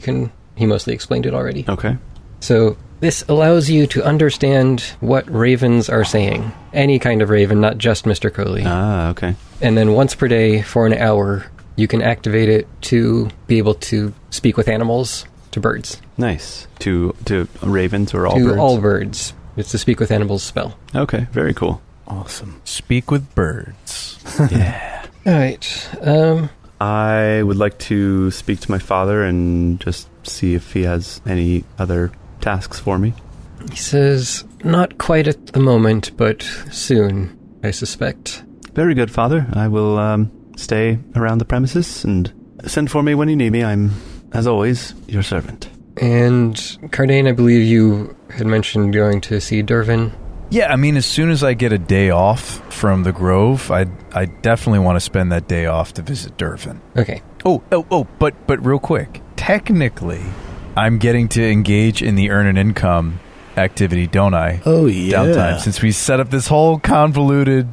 mostly explained it already. Okay. So this allows you to understand what ravens are saying. Any kind of raven, not just Mr. Crowley. Ah, okay. And then once per day for an hour, you can activate it to be able to speak with animals, to birds. Nice. To ravens or all birds? To all birds. It's the speak with animals spell. Okay, very cool. Awesome. Speak with birds. Yeah. All right. I would like to speak to my father and just see if he has any other tasks for me. He says, not quite at the moment, but soon, I suspect. Very good, Father. I will stay around the premises and send for me when you need me. I'm, as always, your servant. And Kardain, I believe you had mentioned going to see Dervin. Yeah, I mean, as soon as I get a day off from the Grove, I definitely want to spend that day off to visit Dervin. Okay. But real quick, technically, I'm getting to engage in the earn an income activity, don't I? Oh, yeah. Downtime. Since we set up this whole convoluted...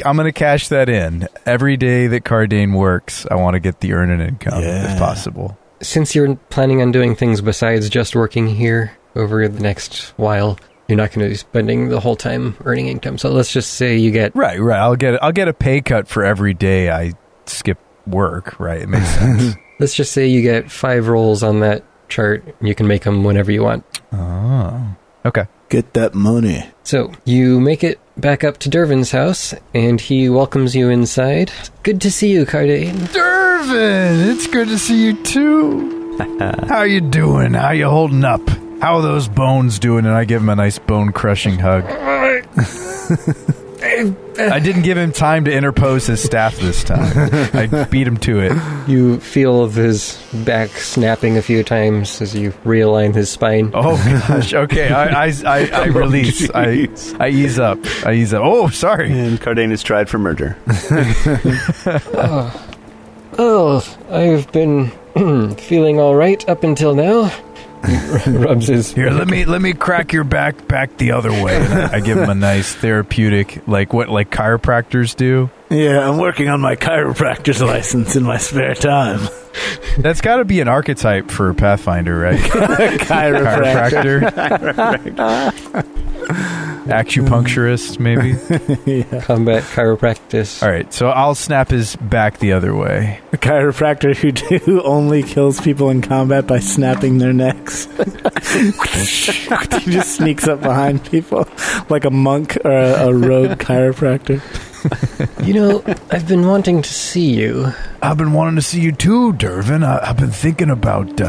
I'm going to cash that in. Every day that Kardain works, I want to get the earn an income, if possible. Since you're planning on doing things besides just working here over the next while... You're not going to be spending the whole time earning income. So let's just say you get... Right. I'll get a pay cut for every day I skip work, right? It makes sense. Let's just say you get 5 rolls on that chart. You can make them whenever you want. Oh. Okay. Get that money. So you make it back up to Dervin's house, and he welcomes you inside. Good to see you, Kardain. Dervin, it's good to see you too. How you doing? How you holding up? How are those bones doing? And I give him a nice bone-crushing hug. I didn't give him time to interpose his staff this time. I beat him to it. You feel his back snapping a few times as you realign his spine. Oh gosh. Okay. I release. I ease up. Oh, sorry. And Kardain is tried for murder. I've been feeling all right up until now. Rubs his Here, let me crack your back the other way. And I give him a nice therapeutic, like chiropractors do. Yeah, I'm working on my chiropractor's license in my spare time. That's got to be an archetype for Pathfinder, right? Chiropractor. Acupuncturist, maybe. Yeah. Combat chiropractic. All right, so I'll snap his back the other way. A chiropractor who only kills people in combat by snapping their necks. He just sneaks up behind people like a monk or a rogue chiropractor. You know, I've been wanting to see you. I've been wanting to see you too, Dervin. I've been thinking about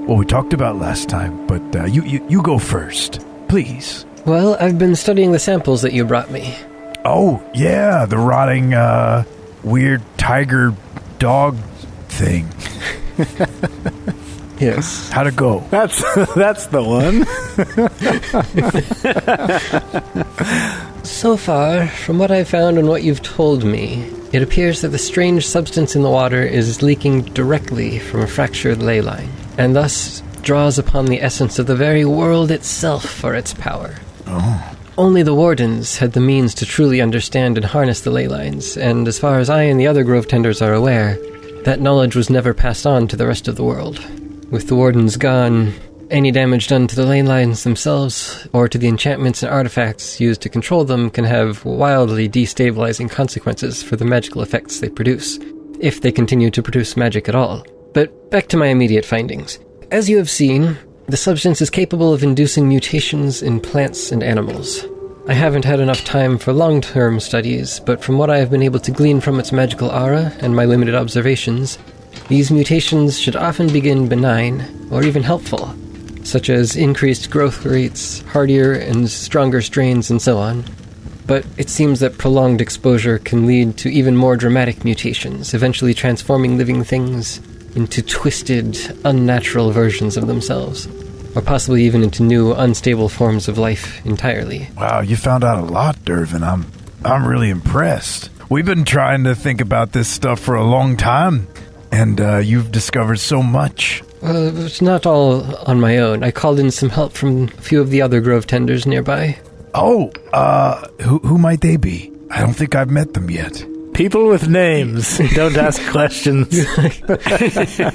what we talked about last time, but you go first, please. Well, I've been studying the samples that you brought me. Oh, yeah, the rotting, weird tiger dog thing. Yes. How'd it go? That's the one. So far, from what I've found and what you've told me, it appears that the strange substance in the water is leaking directly from a fractured ley line, and thus draws upon the essence of the very world itself for its power. Oh. Only the Wardens had the means to truly understand and harness the ley lines, and as far as I and the other Grove Tenders are aware, that knowledge was never passed on to the rest of the world. With the Wardens gone, any damage done to the ley lines themselves, or to the enchantments and artifacts used to control them, can have wildly destabilizing consequences for the magical effects they produce, if they continue to produce magic at all. But back to my immediate findings. As you have seen, the substance is capable of inducing mutations in plants and animals. I haven't had enough time for long-term studies, but from what I have been able to glean from its magical aura and my limited observations, these mutations should often begin benign, or even helpful, such as increased growth rates, hardier and stronger strains, and so on. But it seems that prolonged exposure can lead to even more dramatic mutations, eventually transforming living things into twisted, unnatural versions of themselves, or possibly even into new, unstable forms of life entirely. Wow, you found out a lot, Dervin. I'm really impressed. We've been trying to think about this stuff for a long time, and you've discovered so much. It's not all on my own. I called in some help from a few of the other Grove Tenders nearby. Oh, who might they be? I don't think I've met them yet. People with names. Don't ask questions.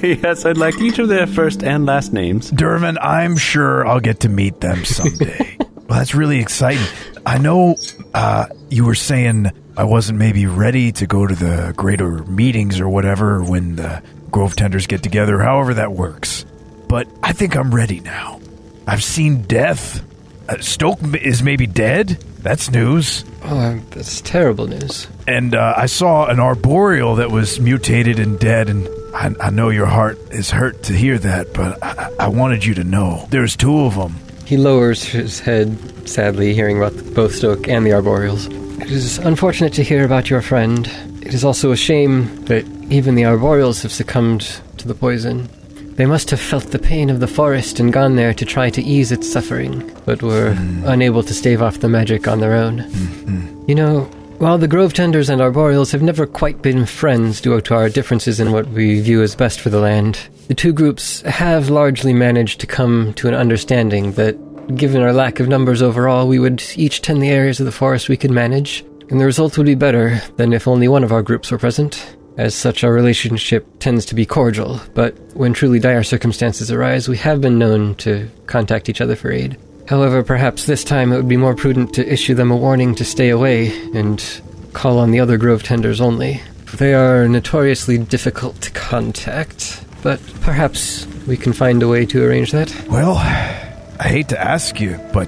Yes, I'd like each of their first and last names. Dervin, I'm sure I'll get to meet them someday. Well, that's really exciting. I know you were saying I wasn't maybe ready to go to the greater meetings or whatever when the Grove Tenders get together, however that works. But I think I'm ready now. I've seen death. Stoke is maybe dead. That's news. Oh, that's terrible news. And I saw an arboreal that was mutated and dead, and I know your heart is hurt to hear that, but I wanted you to know. There's two of them. He lowers his head, sadly, hearing about both Stoke and the arboreals. It is unfortunate to hear about your friend. It is also a shame that even the arboreals have succumbed to the poison. They must have felt the pain of the forest and gone there to try to ease its suffering, but were unable to stave off the magic on their own. You know, while the Grove Tenders and Arboreals have never quite been friends due to our differences in what we view as best for the land, the two groups have largely managed to come to an understanding that, given our lack of numbers overall, we would each tend the areas of the forest we could manage, and the result would be better than if only one of our groups were present. As such, our relationship tends to be cordial, but when truly dire circumstances arise, we have been known to contact each other for aid. However, perhaps this time it would be more prudent to issue them a warning to stay away and call on the other Grove Tenders only. They are notoriously difficult to contact, but perhaps we can find a way to arrange that. Well, I hate to ask you, but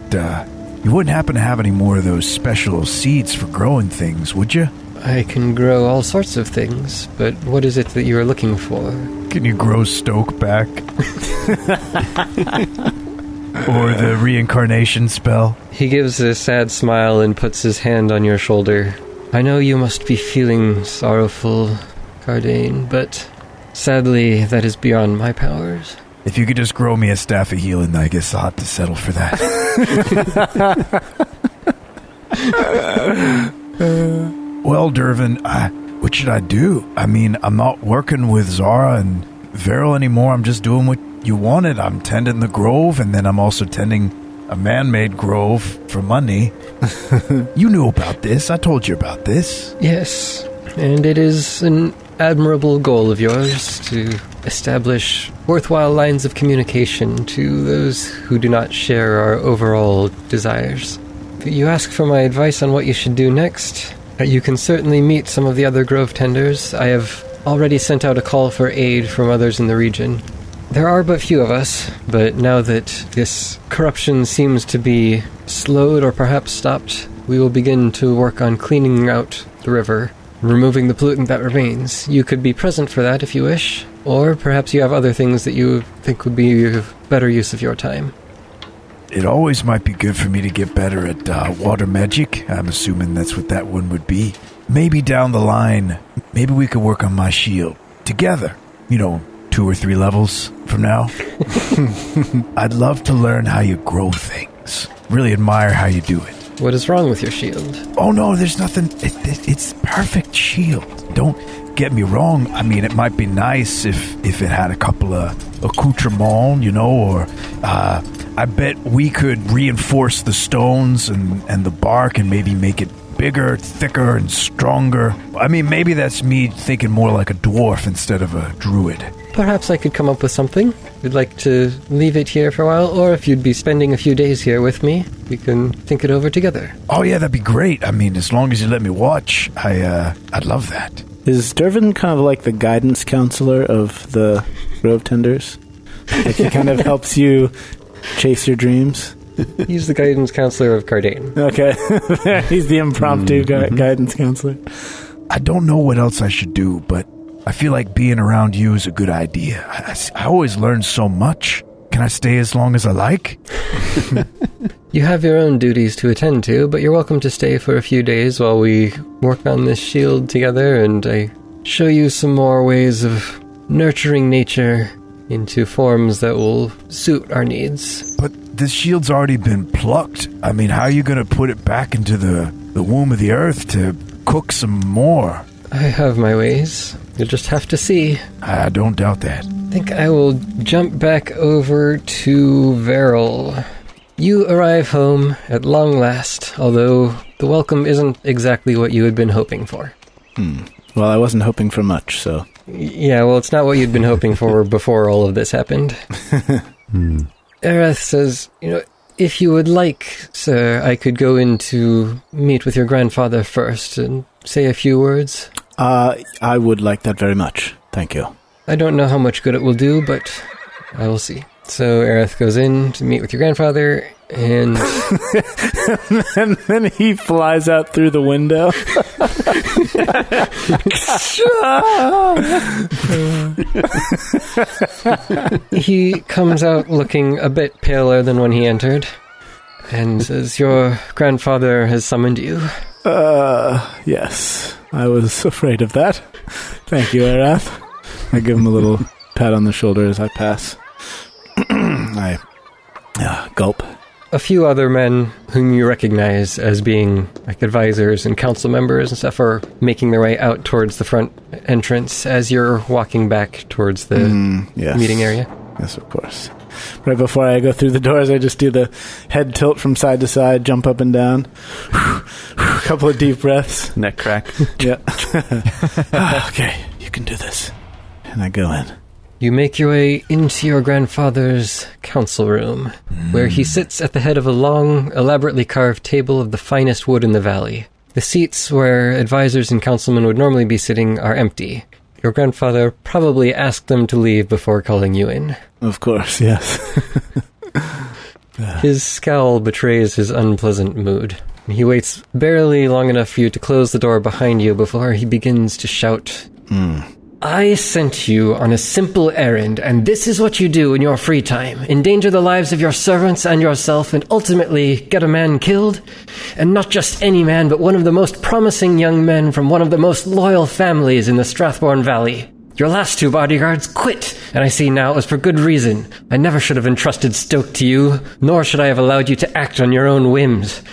you wouldn't happen to have any more of those special seeds for growing things, would you? I can grow all sorts of things, but what is it that you are looking for? Can you grow Stoke back? Or the reincarnation spell? He gives a sad smile and puts his hand on your shoulder. I know you must be feeling sorrowful, Kardain, but sadly, that is beyond my powers. If you could just grow me a staff of healing, I guess I'll have to settle for that. Well, Dervin, what should I do? I mean, I'm not working with Zara and Verrol anymore. I'm just doing what you wanted. I'm tending the grove, and then I'm also tending a man-made grove for money. You knew about this. I told you about this. Yes, and it is an admirable goal of yours to establish worthwhile lines of communication to those who do not share our overall desires. If you ask for my advice on what you should do next, you can certainly meet some of the other grove tenders. I have already sent out a call for aid from others in the region. There are but few of us, but now that this corruption seems to be slowed or perhaps stopped, we will begin to work on cleaning out the river, removing the pollutant that remains. You could be present for that if you wish, or perhaps you have other things that you think would be of better use of your time. It always might be good for me to get better at water magic. I'm assuming that's what that one would be. Maybe down the line, maybe we could work on my shield together. 2 or 3 levels from now. I'd love to learn how you grow things. Really admire how you do it. What is wrong with your shield? Oh no, there's nothing. It's perfect shield. Don't get me wrong. I mean, it might be nice if it had a couple of accoutrements, or I bet we could reinforce the stones and the bark and maybe make it bigger, thicker, and stronger. I mean, maybe that's me thinking more like a dwarf instead of a druid. Perhaps I could come up with something. You'd like to leave it here for a while, or if you'd be spending a few days here with me, we can think it over together. Oh yeah, that'd be great. I mean, as long as you let me watch, I'd love that. Is Dervin kind of like the guidance counselor of the grove tenders? Like he kind of helps you chase your dreams? He's the guidance counselor of Kardain. Okay. He's the impromptu guidance counselor. I don't know what else I should do, but I feel like being around you is a good idea. I always learn so much. Can I stay as long as I like? You have your own duties to attend to, but you're welcome to stay for a few days while we work on this shield together, and I show you some more ways of nurturing nature into forms that will suit our needs. But this shield's already been plucked. I mean, how are you going to put it back into the womb of the earth to cook some more? I have my ways. You'll just have to see. I don't doubt that. I think I will jump back over to Verrol. You arrive home at long last, although the welcome isn't exactly what you had been hoping for. Well, I wasn't hoping for much, so... Yeah, well, it's not what you'd been hoping for before all of this happened. Aerith says, if you would like, sir, I could go in to meet with your grandfather first and say a few words. I would like that very much. Thank you. I don't know how much good it will do, but I will see. So Aerith goes in to meet with your grandfather, and... and then he flies out through the window. He comes out looking a bit paler than when he entered, and says, your grandfather has summoned you. Yes. I was afraid of that. Thank you, Aerith. I give him a little pat on the shoulder as I pass. I gulp. A few other men whom you recognize as being like advisors and council members and stuff are making their way out towards the front entrance as you're walking back towards the meeting area. Yes, of course. Right before I go through the doors, I just do the head tilt from side to side, jump up and down. A couple of deep breaths. Neck crack. Yeah. Okay, you can do this. And I go in. You make your way into your grandfather's council room, where he sits at the head of a long, elaborately carved table of the finest wood in the valley. The seats where advisors and councilmen would normally be sitting are empty. Your grandfather probably asked them to leave before calling you in. Of course, yes. His scowl betrays his unpleasant mood. He waits barely long enough for you to close the door behind you before he begins to shout. I sent you on a simple errand, and this is what you do in your free time. Endanger the lives of your servants and yourself, and ultimately get a man killed. And not just any man, but one of the most promising young men from one of the most loyal families in the Strathbourne Valley. Your last 2 bodyguards quit, and I see now it was for good reason. I never should have entrusted Stoke to you, nor should I have allowed you to act on your own whims.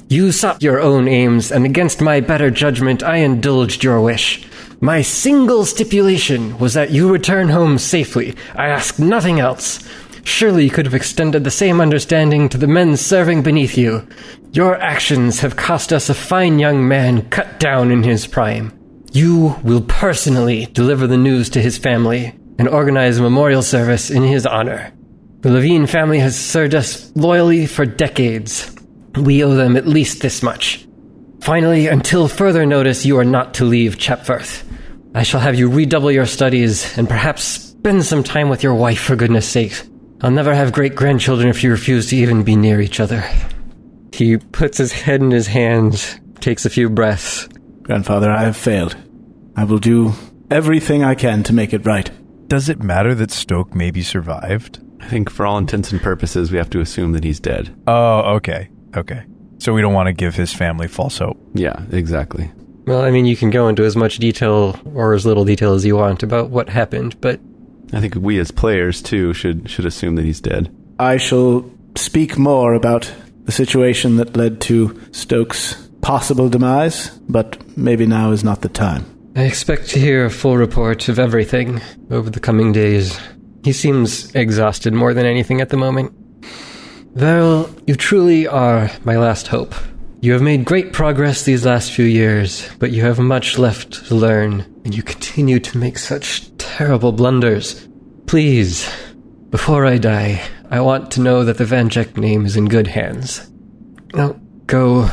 You sought your own aims, and against my better judgment, I indulged your wish. My single stipulation was that you return home safely. I asked nothing else. Surely you could have extended the same understanding to the men serving beneath you. Your actions have cost us a fine young man cut down in his prime. You will personally deliver the news to his family and organize a memorial service in his honor. The Levine family has served us loyally for decades. We owe them at least this much. Finally, until further notice, you are not to leave Chepworth. I shall have you redouble your studies and perhaps spend some time with your wife, for goodness sake. I'll never have great-grandchildren if you refuse to even be near each other. He puts his head in his hands, takes a few breaths. Grandfather, I have failed. I will do everything I can to make it right. Does it matter that Stoke maybe survived? I think for all intents and purposes, we have to assume that he's dead. Oh, okay. So we don't want to give his family false hope. Yeah, exactly. Well, I mean, you can go into as much detail or as little detail as you want about what happened, but I think we as players, too, should assume that he's dead. I shall speak more about the situation that led to Stoke's possible demise, but maybe now is not the time. I expect to hear a full report of everything over the coming days. He seems exhausted more than anything at the moment. Verrol, you truly are my last hope. You have made great progress these last few years, but you have much left to learn, and you continue to make such terrible blunders. Please, before I die, I want to know that the Van Jek name is in good hands. Now, go.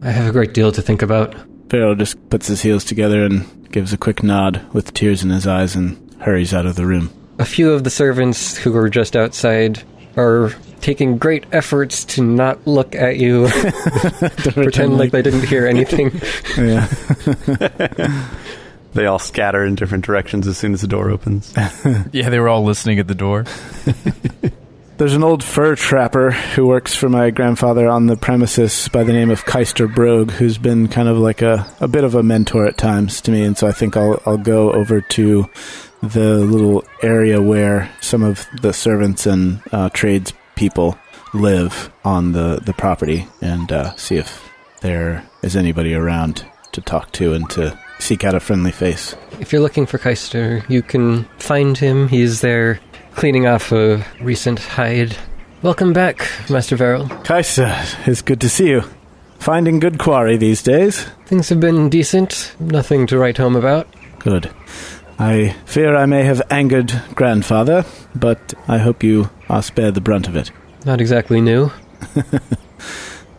I have a great deal to think about. Verrol just puts his heels together and gives a quick nod with tears in his eyes and hurries out of the room. A few of the servants who were just outside are taking great efforts to not look at you. Pretend like they didn't hear anything. Yeah. They all scatter in different directions as soon as the door opens. Yeah, they were all listening at the door. There's an old fur trapper who works for my grandfather on the premises by the name of Keister Brogue, who's been kind of like a bit of a mentor at times to me, and so I think I'll go over to the little area where some of the servants and trades people live on the property and see if there is anybody around to talk to and to seek out a friendly face. If you're looking for Keister, you can find him. He's there cleaning off a recent hide. Welcome back, Master Verrol. Keister, it's good to see you. Finding good quarry these days? Things have been decent. Nothing to write home about. Good. I fear I may have angered Grandfather, but I hope you are spared the brunt of it. Not exactly new.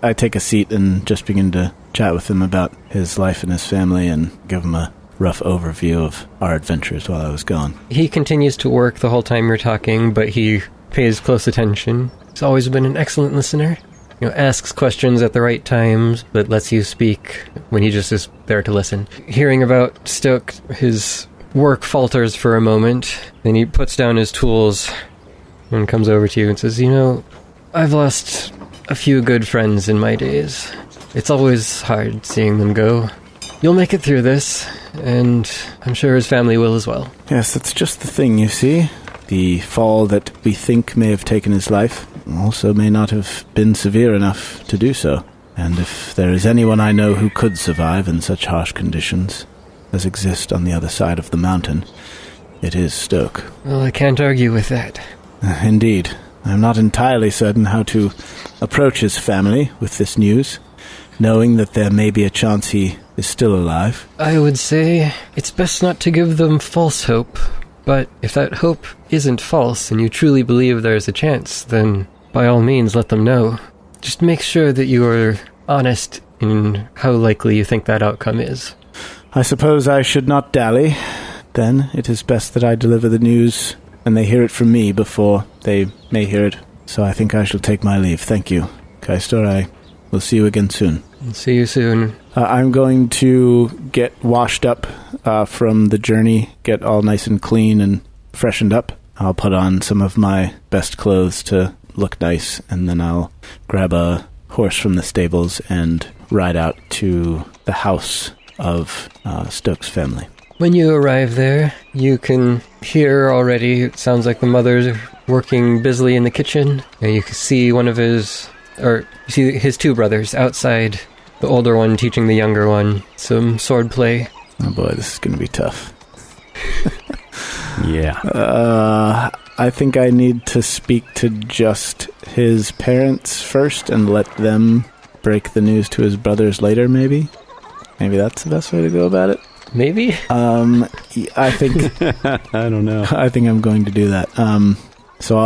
I take a seat and just begin to chat with him about his life and his family and give him a rough overview of our adventures while I was gone. He continues to work the whole time you're talking, but he pays close attention. He's always been an excellent listener. Asks questions at the right times, but lets you speak when he just is there to listen. Hearing about Stoke, his work falters for a moment, then he puts down his tools and comes over to you and says, I've lost a few good friends in my days. It's always hard seeing them go. You'll make it through this, and I'm sure his family will as well. Yes, that's just the thing, you see. The fall that we think may have taken his life also may not have been severe enough to do so. And if there is anyone I know who could survive in such harsh conditions as exist on the other side of the mountain, it is Stoke. Well, I can't argue with that. Indeed. I'm not entirely certain how to approach his family with this news, knowing that there may be a chance he is still alive. I would say it's best not to give them false hope, but if that hope isn't false and you truly believe there's a chance, then by all means let them know. Just make sure that you are honest in how likely you think that outcome is. I suppose I should not dally. Then it is best that I deliver the news and they hear it from me before they may hear it. So I think I shall take my leave. Thank you, Keister. I We'll see you again soon. See you soon. I'm going to get washed up from the journey, get all nice and clean and freshened up. I'll put on some of my best clothes to look nice, and then I'll grab a horse from the stables and ride out to the house of Stokes' family. When you arrive there, you can hear already, it sounds like the mother's working busily in the kitchen, and you can see you see his two brothers outside, the older one teaching the younger one some sword play. Oh boy, this is going to be tough. Yeah. I think I need to speak to just his parents first and let them break the news to his brothers later, maybe? Maybe that's the best way to go about it? Maybe? I think... I don't know. I think I'm going to do that. So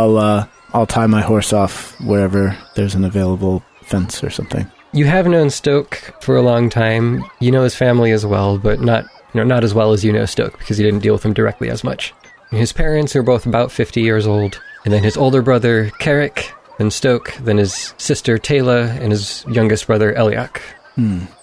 I'll tie my horse off wherever there's an available fence or something. You have known Stoke for a long time. You know his family as well, but not as well as you know Stoke, because you didn't deal with him directly as much. His parents are both about 50 years old, and then his older brother, Carrick, then Stoke, then his sister, Taylor, and his youngest brother, Eliak.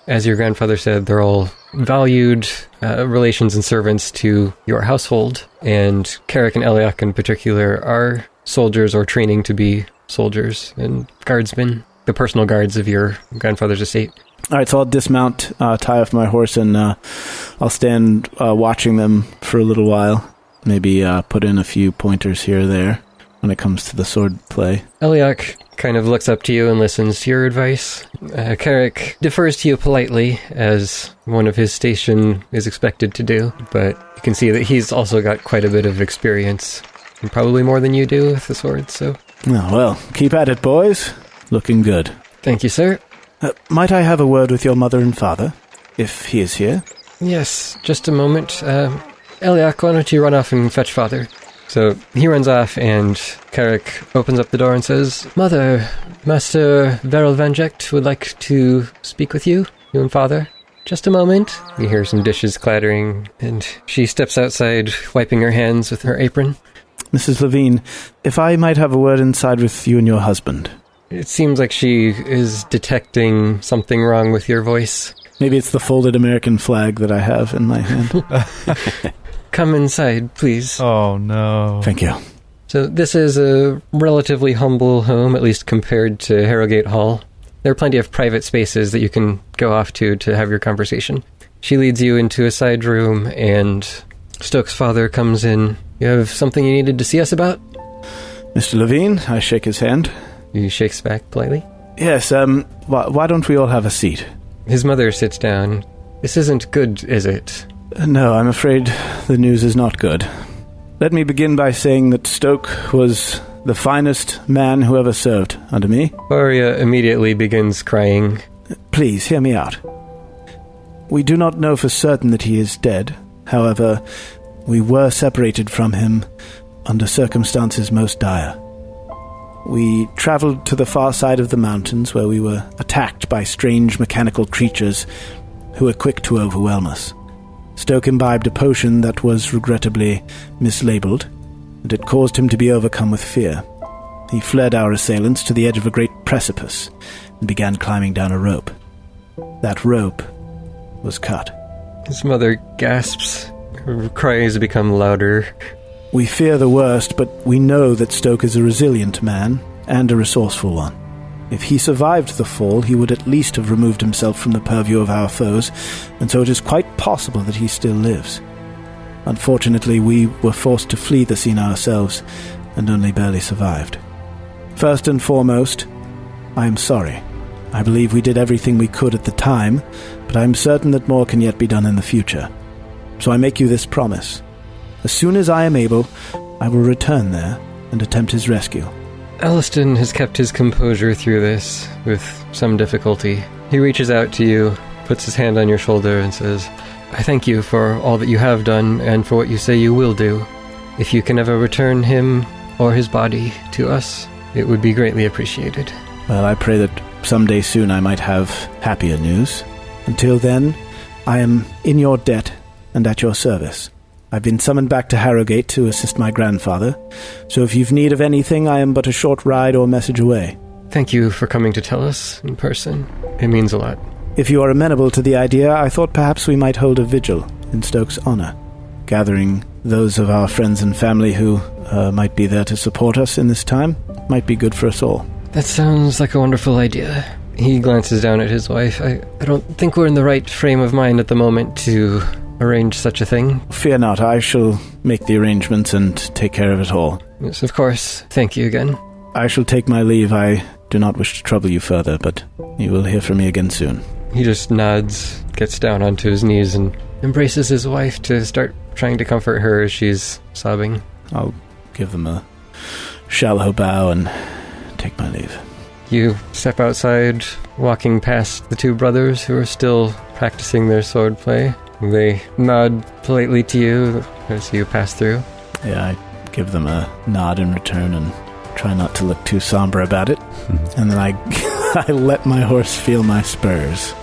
As your grandfather said, they're all valued relations and servants to your household, and Carrick and Eliak in particular are soldiers or training to be soldiers and guardsmen, the personal guards of your grandfather's estate. All right, so I'll dismount, tie off my horse, and I'll stand watching them for a little while. Maybe put in a few pointers here or there when it comes to the sword play. Eliak kind of looks up to you and listens to your advice. Carrick defers to you politely, as one of his station is expected to do, but you can see that he's also got quite a bit of experience, and probably more than you do with the sword, so... Oh, well, keep at it, boys. Looking good. Thank you, sir. Might I have a word with your mother and father, if he is here? Yes, just a moment. Eliak, why don't you run off and fetch father? So he runs off, and Carrick opens up the door and says, Mother, Master Verrol Vanject would like to speak with you and father. Just a moment. You hear some dishes clattering, and she steps outside, wiping her hands with her apron. Mrs. Levine, if I might have a word inside with you and your husband. It seems like she is detecting something wrong with your voice. Maybe it's the folded American flag that I have in my hand. Come inside, please. Oh, no. Thank you. So this is a relatively humble home, at least compared to Harrogate Hall. There are plenty of private spaces that you can go off to have your conversation. She leads you into a side room, and Stoke's father comes in. You have something you needed to see us about? Mr. Levine, I shake his hand. He shakes back politely. Yes, why don't we all have a seat? His mother sits down. This isn't good, is it? No, I'm afraid the news is not good. Let me begin by saying that Stoke was the finest man who ever served under me. Arya immediately begins crying. Please, hear me out. We do not know for certain that he is dead. However, we were separated from him under circumstances most dire. We traveled to the far side of the mountains where we were attacked by strange mechanical creatures who were quick to overwhelm us. Stoke imbibed a potion that was regrettably mislabeled, and it caused him to be overcome with fear. He fled our assailants to the edge of a great precipice and began climbing down a rope. That rope was cut. His mother gasps. Her cries become louder. We fear the worst, but we know that Stoke is a resilient man and a resourceful one. If he survived the fall, he would at least have removed himself from the purview of our foes, and so it is quite possible that he still lives. Unfortunately, we were forced to flee the scene ourselves, and only barely survived. First and foremost, I am sorry. I believe we did everything we could at the time, but I am certain that more can yet be done in the future. So I make you this promise. As soon as I am able, I will return there and attempt his rescue. Alliston has kept his composure through this, with some difficulty. He reaches out to you, puts his hand on your shoulder, and says, I thank you for all that you have done, and for what you say you will do. If you can ever return him or his body to us, it would be greatly appreciated. Well, I pray that someday soon I might have happier news. Until then, I am in your debt and at your service. I've been summoned back to Harrogate to assist my grandfather, so if you've need of anything, I am but a short ride or message away. thank you for coming to tell us in person. It means a lot. If you are amenable to the idea, I thought perhaps we might hold a vigil in Stoke's honor, gathering those of our friends and family who might be there to support us in this time. Might be good for us all. That sounds like a wonderful idea. He glances down at his wife. I don't think we're in the right frame of mind at the moment to arrange such a thing. Fear not, I shall make the arrangements and take care of it all. Yes, of course. Thank you again. I shall take my leave. I do not wish to trouble you further, but you will hear from me again soon. He just nods, gets down onto his knees, and embraces his wife to start trying to comfort her as she's sobbing. I'll give them a shallow bow and take my leave. You step outside, walking past the two brothers who are still practicing their swordplay. They nod politely to you as you pass through. Yeah, I give them a nod in return and try not to look too somber about it. And then I let my horse feel my spurs.